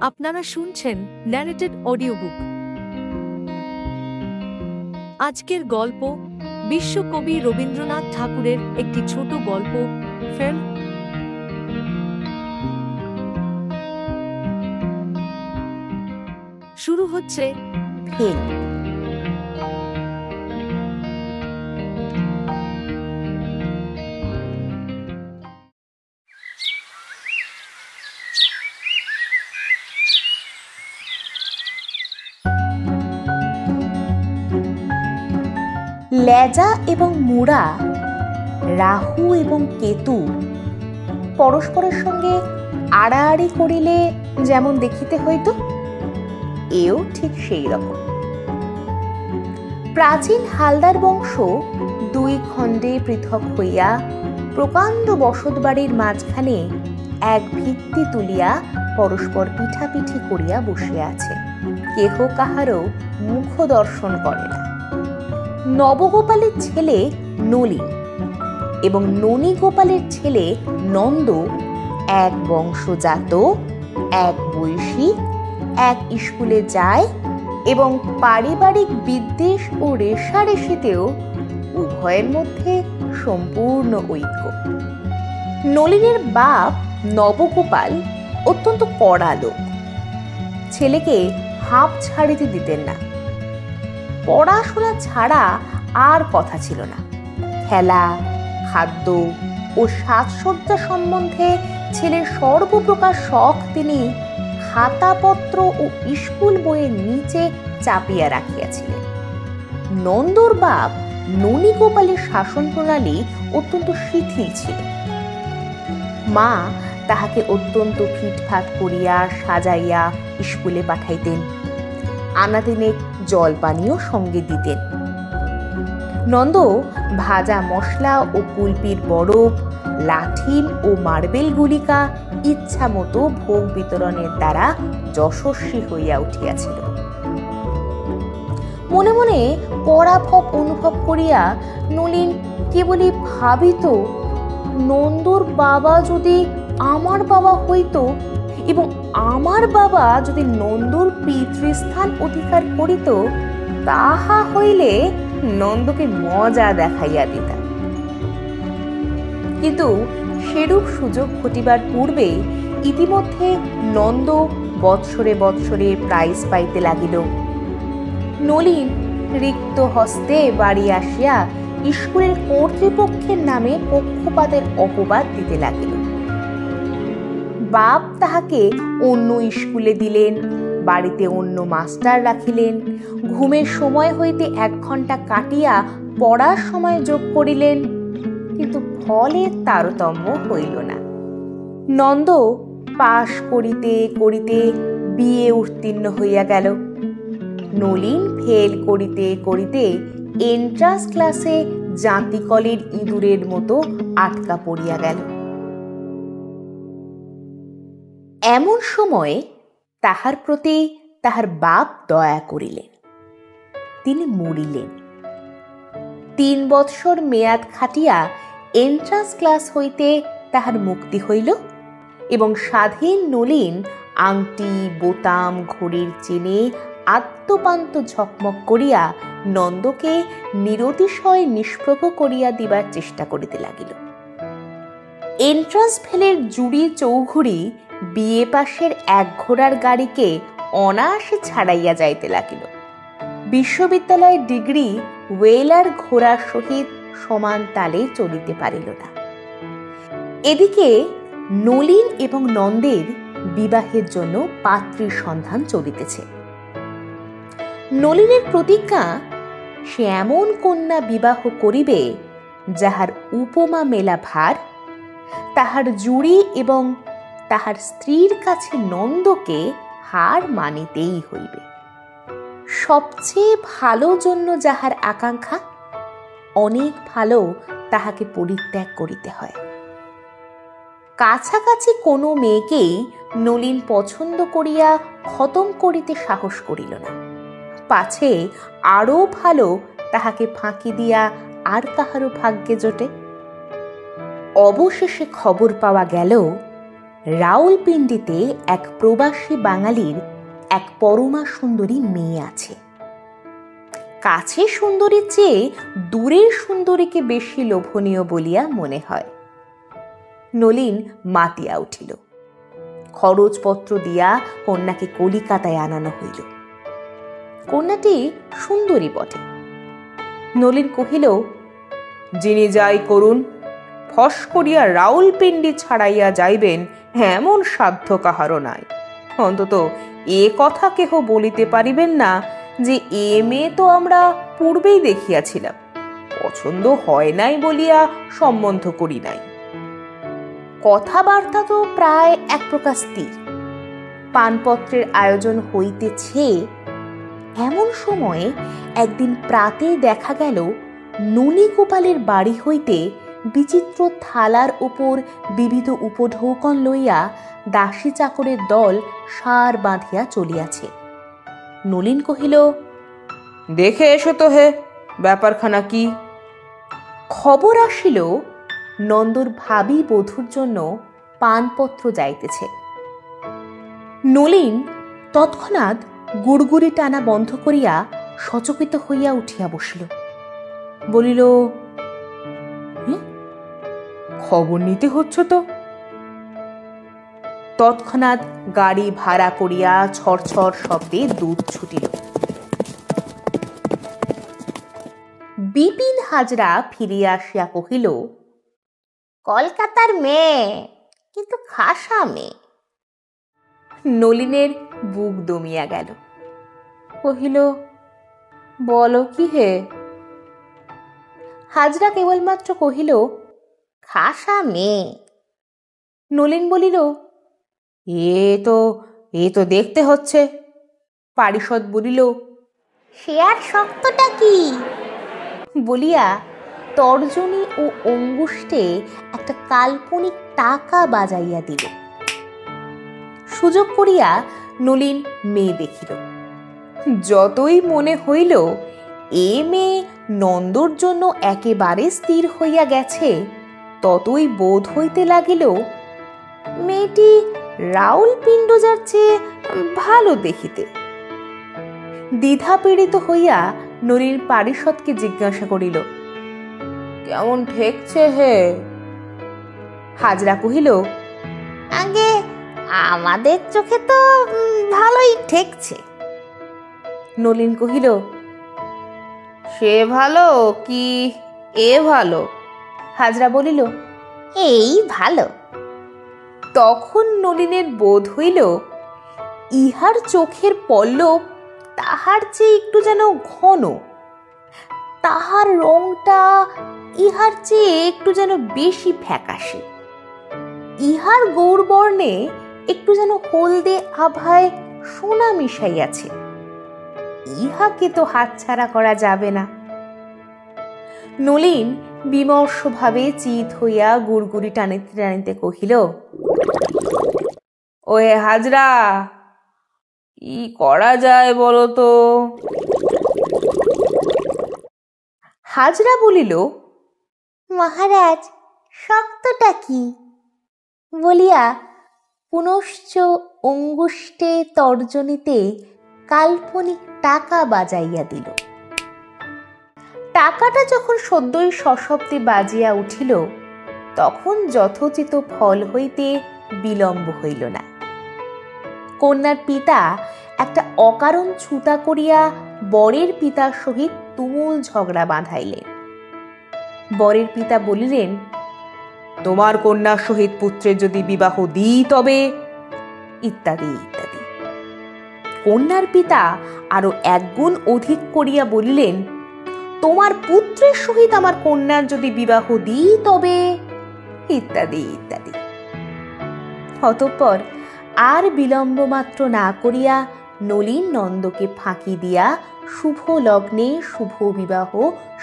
আপনারা শুনছেন narrated audio book. আজকের গল্প বিশ্বকবি রবীন্দ্রনাথ ঠাকুরের একটি ছোট গল্প, ফেল। শুরু হচ্ছে ফেল। লেজা এবং মুড়া, রাহু এবং কেতু পরস্পরের সঙ্গে আড়াআড়ি করিলে যেমন দেখিতে হইত, এও ঠিক সেই রকম। প্রাচীন হালদার বংশ দুই খণ্ডে পৃথক হইয়া প্রকাণ্ড বসত বাড়ির মাঝখানে এক ভিত্তি তুলিয়া পরস্পর পিঠাপিঠি করিয়া বসিয়া আছে। কেহ কাহারও মুখ দর্শন করে না। নবগোপালের ছেলে নলিন এবং ননী গোপালের ছেলে নন্দ এক বংশজাত, এক বয়সী, এক স্কুলে যায় এবং পারিবারিক বিদ্বেষ ও রেষারেষিতেও উভয়ের মধ্যে সম্পূর্ণ ঐক্য। নলিনের বাপ নবগোপাল অত্যন্ত কড়া লোক। ছেলেকে হাঁপ ছাড়িতে দিতেন না। পড়াশোনা ছাড়া আর কথা ছিল না। খেলা, খাদ্য ও সাজসজ্জা সম্বন্ধে ছেলের সর্বপ্রকার শখ তিনি খাতাপত্র ও স্কুল বইয়ের নিচে চাপিয়া রাখিয়াছিলেন। নন্দর বাপ ননী গোপালের শাসন প্রণালী অত্যন্ত শিথিল ছিল। মা তাহাকে অত্যন্ত ফিটফাট করিয়া সাজাইয়া স্কুলে পাঠাইতেন। আনাদিনে জলপানীয় সঙ্গে দিতেন। নন্দ ভাজা মশলা ও কুলপির বরফ, লাঠিম ও মার্বেল গুলিকা ইচ্ছা মতো ভোগ বিতরণের দ্বারা যশস্বী হইয়া উঠিয়াছিল। মনে মনে পরাভব অনুভব করিয়া নলিন কেবলই ভাবিত, নন্দর বাবা যদি আমার বাবা হইত এবং আমার বাবা যদি নন্দর পিতৃস্থান অধিকার করিত, তাহা হইলে নন্দকে মজা দেখাইয়া দিতাম। কিন্তু সেরূপ সুযোগ ঘটিবার পূর্বে ইতিমধ্যে নন্দ বৎসরে বৎসরে প্রাইজ পাইতে লাগিল। নলিন রিক্ত হস্তে বাড়ি আসিয়া স্কুলের কর্তৃপক্ষের নামে পক্ষপাতের অপবাদ দিতে লাগিল। বাপ তাহাকে অন্য স্কুলে দিলেন, বাড়িতে অন্য মাস্টার রাখিলেন, ঘুমের সময় হইতে 1 ঘন্টা কাটিয়া পড়ার সময় যোগ করিলেন, কিন্তু ফলের তারতম্য হইল না। নন্দ পাশ করিতে করিতে বিএ উত্তীর্ণ হইয়া গেল। নলিন ফেল করিতে করিতে এন্ট্রান্স ক্লাসে জাঁতিকলের ইঁদুরের মতো আটকা পড়িয়া গেল। এমন সময় তাহার প্রতি তাহার বাপ দয়া করিলেন। তিনি মরিলেন। 3 বৎসর মেয়াদ খাটিয়া এন্ট্রান্স ক্লাস হইতে তাহার মুক্তি হইল এবং স্বাধীন নলিন আংটি, বোতাম, ঘড়ির চেনে আত্মপান্ত ঝকমক করিয়া নন্দকে নিরতিশয় নিষ্প্রভ করিয়া দিবার চেষ্টা করিতে লাগিল। এন্ট্রান্স ফেলের জুড়ি চৌঘুড়ি বিএ পাশের 1 ঘোড়ার গাড়িকে অনায়াসে ছাড়াইয়া যাইতে লাগিল। বিশ্ববিদ্যালয়ের ডিগ্রি ওয়েলার ঘোড়ার সহিত সমান তালে চলিতে পারিল না। এদিকে নলিন এবং নন্দের বিবাহের জন্য পাত্রীর সন্ধান চলিতেছে। নলিনের প্রতিজ্ঞা, সে এমন কন্যা বিবাহ করিবে যাহার উপমা মেলা ভার, তাহার জুড়ি এবং তাহার স্ত্রীর কাছে নন্দকে হার মানিতেই হইবে। সবচেয়ে ভালো জন্য যাহার আকাঙ্ক্ষা, অনেক ভালো তাহাকে পরিত্যাগ করিতে হয়। কাছাকাছি কোনো মেয়েকেই নলিন পছন্দ করিয়া খতম করিতে সাহস করিল না, পাছে আরো ভালো তাহাকে ফাঁকি দিয়া আর কাহারও ভাগ্যে জোটে। অবশেষে খবর পাওয়া গেল রাউলপিন্ডিতে এক প্রবাসী বাঙালির এক পরমা সুন্দরী মেয়ে আছে। কাছে সুন্দরীর চেয়ে দূরের সুন্দরীকে বেশি লোভনীয় বলিয়া মনে হয়। নলিন মাতিয়া উঠিল। খরচপত্র দিয়া কন্যাকে কলিকাতায় আনানো হইল। কন্যাটি সুন্দরী বটে। নলিন কহিল, যিনি যাই করুন, ফস করিয়া রাউলপিন্ডি ছাড়াইয়া যাইবেন এমন সাধ্য কাহারও নাই। অন্তত এ কথা কেহ বলিতে পারিবেন না যে এ মেয়ে তো আমরা পূর্বেই দেখিয়াছিলাম, পছন্দ হয় নাই বলিয়া সম্বন্ধ করি নাই। কথাবার্তা তো প্রায় এক প্রকার স্থির। পানপত্রের আয়োজন হইতেছে। এমন সময়ে একদিন প্রাতে দেখা গেল ননীগোপালের বাড়ি হইতে বিচিত্র থালার উপর বিবিধ উপঢৌকন লইয়া দাসী চাকরের দল সার বাঁধিয়া চলিয়াছে। নলিন কহিল, দেখে এসো তো হে, ব্যাপারখানা কি? খবর আসিল নন্দর ভাবি বধূর জন্য পানপত্র যাইতেছে। নলিন তৎক্ষণাৎ গুড়গুড়ি টানা বন্ধ করিয়া সচকিত হইয়া উঠিয়া বসিল। বলিল, খবর নিতে হচ্ছে তো। তৎক্ষণাৎ গাড়ি ভাড়া করিয়া ছড়ছড় শব্দে দুধ ছুটিল। বিপিন হাজরা ফিরিয়া আসিয়া কহিল, কলকাতার মেয়ে, কিন্তু খাসা মেয়ে। নলিনের বুক দমিয়া গেল। কহিল, বলো কি হে? হাজরা কেবলমাত্র কহিল, খাসা মেয়ে। নলিন বলিল, এ তো দেখতে হচ্ছে। পারিষদ বলিল, সে আর শক্তটা কি? বলিয়া তর্জনী ও অঙ্গুষ্টে একটা কাল্পনিক টাকা বাজাইয়া দিল। সুযোগ করিয়া নলিন মেয়ে দেখিল। যতই মনে হইল এ মেয়ে নন্দর জন্য একেবারে স্থির হইয়া গেছে, ততই বোধ হইতে লাগিল মেয়েটি রাউলপিণ্ডজার চেয়ে ভালো দেখিতে। দ্বিধা পীড়িত হইয়া নলিন পারিষদকে জিজ্ঞাসা করিল, কেমন ঠেকছে হে? হাজরা কহিল, আগে আমাদের চোখে তো ভালোই ঠেকছে। নলিন কহিল, সে ভালো কি এ ভালো? হাজরা বলিল, এই ভালো। তখন নলিনের বোধ হইল ইহার চোখের পল্লব তাহার চেয়ে একটু যেন ঘন, তাহার রংটা ইহার চেয়ে একটু যেন বেশি ফ্যাকাশে, ইহার গৌরবর্ণে একটু যেন হলদে আভায় সোনা মিশাইয়াছে। ইহাকে তো হাতছাড়া করা যাবে না। নলিন বিমর্ষভাবে চিত হইয়া গুড়গুড়ি টানিতে টানিতে কহিল, ওহে হাজরা, কি করা যায় বলো তো? হাজরা বলিল, মহারাজ, শক্তটা কি? বলিয়া পুনশ্চ অঙ্গুষ্টে তর্জনীতে কাল্পনিক টাকা বাজাইয়া দিল। টাকাটা যখন সদ্যই সশব্দে বাজিয়া উঠিল, তখন যথোচিত ফল হইতে বিলম্ব হইল না। কন্যার পিতা একটা অকারণ ছুতা করিয়া বরের পিতার সহিত তুমুল ঝগড়া বাঁধাইলেন। বরের পিতা বলিলেন, তোমার কন্যার সহিত পুত্রের যদি বিবাহ দিই তবে, ইত্যাদি ইত্যাদি। কন্যার পিতা আরো একগুণ অধিক করিয়া বলিলেন, তোমার পুত্রের সহিত আমার কন্যার যদি বিবাহ দিই তবে, ইত্যাদি ইত্যাদি। অতঃপর আর বিলম্ব মাত্র না করিয়া নলিন নন্দকে ফাঁকি দিয়া শুভ লগ্নে শুভ বিবাহ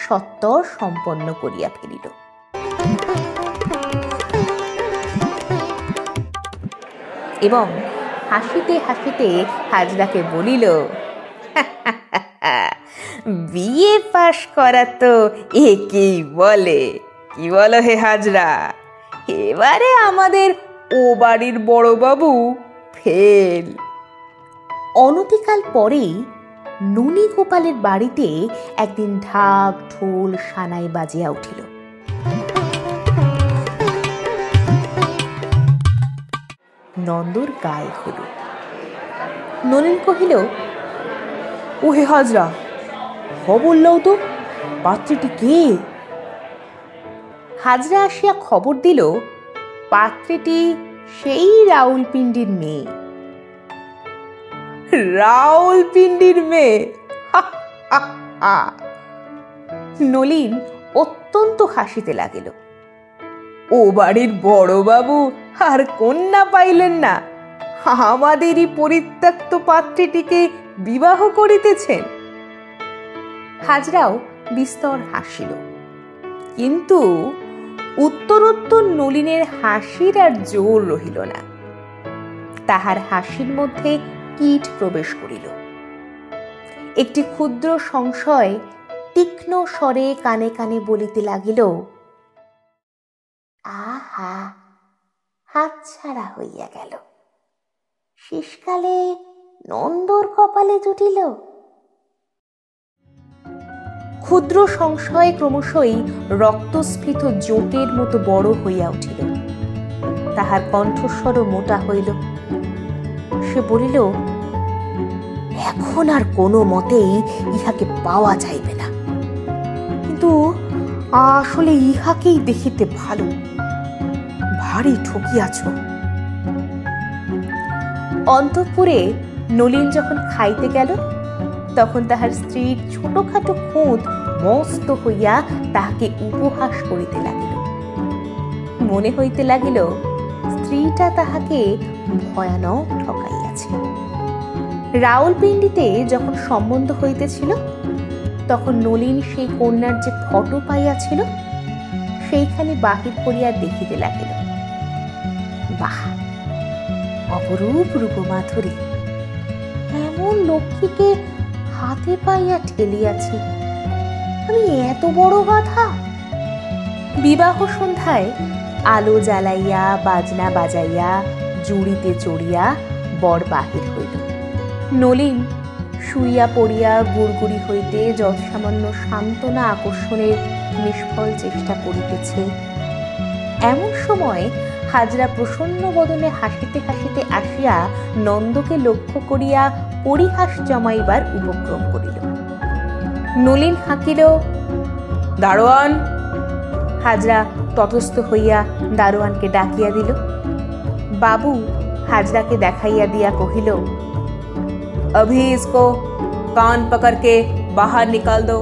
সত্বর সম্পন্ন করিয়া ফেলিল। এবং হাসিতে হাসিতে হাজরাকে বলিল, বিয়ে পাশ করা তো একেই বলে। কি বলো হে হাজরা? এবারে আমাদের ও বাড়ির বড়বাবু ফেল। অনতিকাল পরেই ননী গোপালের বাড়িতে একদিন ঢাক ঢোল সানাই বাজিয়া উঠিল। নন্দর গায়ে হল। নলিন কহিল, ওহে হাজরা, খবর লও তো, পাত্রীটি কে? হাজরা আসিয়া খবর দিল, পাত্রীটি সেই রাউলপিন্ডির মেয়ে। রাউলপিন্ডির মেয়ে? নলিন অত্যন্ত হাসিতে লাগিল। ও বাড়ির বড়বাবু আর কন্যা পাইলেন না, আমাদেরই পরিত্যক্ত পাত্রীটিকে বিবাহ করিতেছেন। হাজরাও বিস্তর হাসিল, কিন্তু উত্তরোত্তর নলিনের হাসির আর জোর রহিল না। তাহার হাসির মধ্যে কীট প্রবেশ করিল। একটি ক্ষুদ্র সংশয় তীক্ষ্ণ স্বরে কানে কানে বলিতে লাগিল, আহা, হাতছাড়া হইয়া গেল, শেষকালে নন্দর কপালে জুটিল। ক্ষুদ্র সংশয় ক্রমশই রক্তস্ফীত জোটের মতো বড় হইয়া উঠিল। তাহার কণ্ঠস্বরও মোটা হইল। সে বলিল, এখন আর কোনো মতেই ইহাকে পাওয়া যাইবে না, কিন্তু আসলে ইহাকেই দেখিতে ভালো, ভারী ঠকিয়াছ। অন্তঃপুরে নলিন যখন খাইতে গেল, তখন তাহার স্ত্রীর ছোটখাটো খুঁত মস্ত হইয়া তাহাকে উপহাস করিতে লাগিল। মনে হইতে লাগিল স্ত্রীটা তাহাকে ভয়ানক ঠকাইয়াছে। রাউলপিন্ডিতে যখন সম্বন্ধ হইতেছিল, তখন নলিন সেই কন্যার যে ফটো পাইয়াছিল, সেইখানে বাহির করিয়া দেখিতে লাগিল। বাহ, অপরূপ রূপমাধুরী, এমন লক্ষ্মীকে হাতে পাইয়া ঠেলিয়াছি, আমি এত বড় গাধা। বিবাহ সন্ধ্যায় আলো জ্বালাইয়া বাজনা বাজাইয়া জুড়িতে চড়িয়া বর বাহির হইল। নলিন শুইয়া পড়িয়া গুড়গুড়ি হইতে যৎসামান্য সান্ত্বনা আকর্ষণের নিষ্ফল চেষ্টা করিতেছে। এমন সময় হাজরা প্রসন্ন বদনে হাসিতে হাসিতে আসিয়া নন্দকে লক্ষ্য করিয়া পরিহাস জমাইবার উপক্রম করিল। নলিন হাঁকিল, দারোয়ান। হাজরা তটস্থ হইয়া দারোয়ানকে ডাকিয়া দিল। বাবু হাজরাকে দেখাইয়া দিয়া কহিল, अभी इसको कान पकड़ के बाहर निकाल दो।